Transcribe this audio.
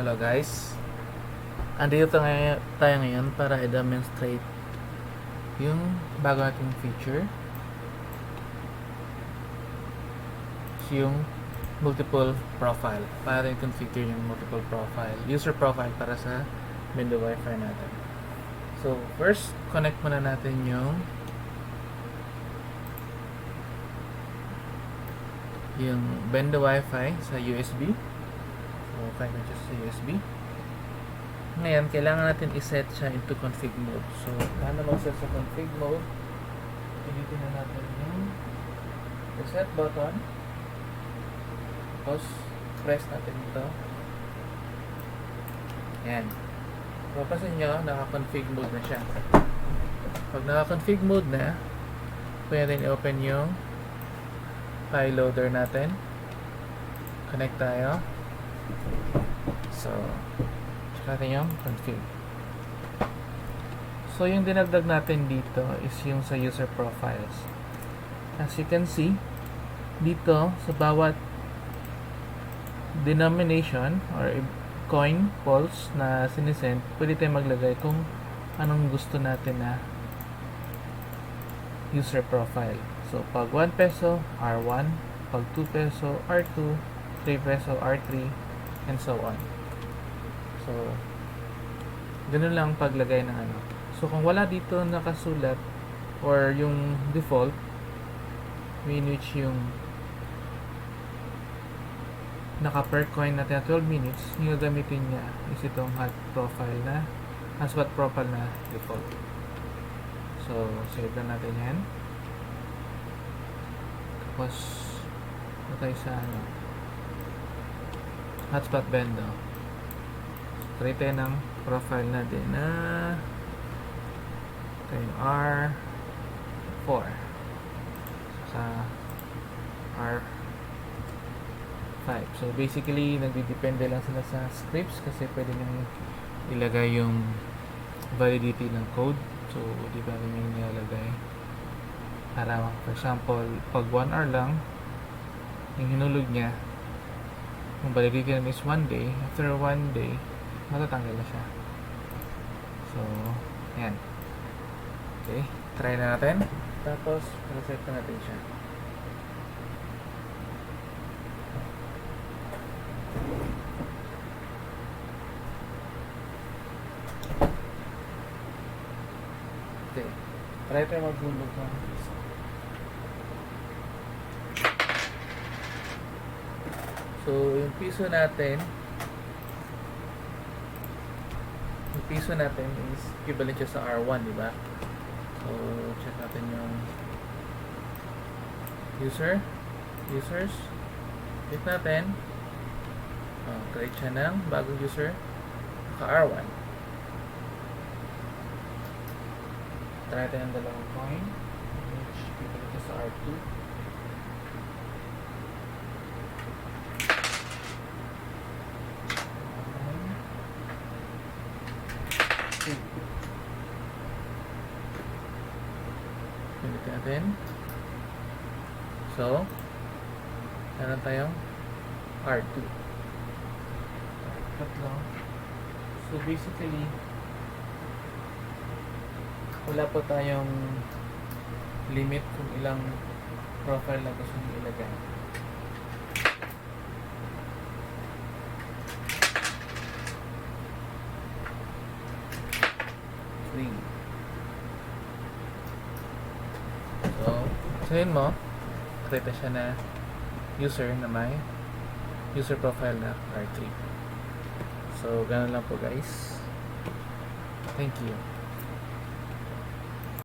Hello guys, andito tayo ngayon para i-demonstrate yung bago nating feature, yung multiple profile. Para i-configure yung multiple profile, user profile para sa Vendo Wifi natin. So first, connect muna natin yung Vendo Wifi sa USB. So, connect natin sa USB. Ngayon, kailangan natin iset siya into config mode. So, paano mag-set sa config mode? Pilitin na natin yung reset button. Tapos, press natin ito. Yan. Papasin nyo, naka-config mode na siya. Pag naka-config mode na, pwede natin i-open yung file loader natin. Connect tayo. So, check natin yung config. So, yung dinagdag natin dito is yung sa user profiles. As you can see, dito sa bawat denomination or coin pulse na sinisend, pwede tayo maglagay kung anong gusto natin na user profile. So, pag 1 peso, R1. Pag 2 peso, R2. 3 peso, R3. And so on. So, ganun lang paglagay ng ano. So, kung wala dito nakasulat or yung default, in which yung naka per coin natin na 12 minutes, yung gamitin niya is itong hotspot profile na default. So, save na natin yan. Tapos, tayo sa hotspot Vendo. Create tayo ng profile natin na ito yung R4 sa R5. So basically, nagdidepende lang sila sa scripts kasi pwede nyo ilagay yung validity ng code. So, di ba rin yung nilalagay para, for example, pag 1 hour lang yung hinulog niya, yung validity namin is 1 day. After 1 day, matatanggal na siya. So, yan. Okay, try na natin. Tapos, reset na natin siya. Okay, try tayo maghulog ng piso. So, yung piso natin is equivalent siya sa R1, di ba? So, check natin yung users. Click natin. Create siya ng bagong user. Naka R1. Try natin ang dalawang coin, which equivalent siya sa R2. Pinit natin. So, meron tayong R2. Tatlo. So, basically, wala po tayong limit kung ilang profile na gusto nyo ilagay. So, sabihin mo, create siya na user na may user profile na R3. So, ganun lang po guys. Thank you.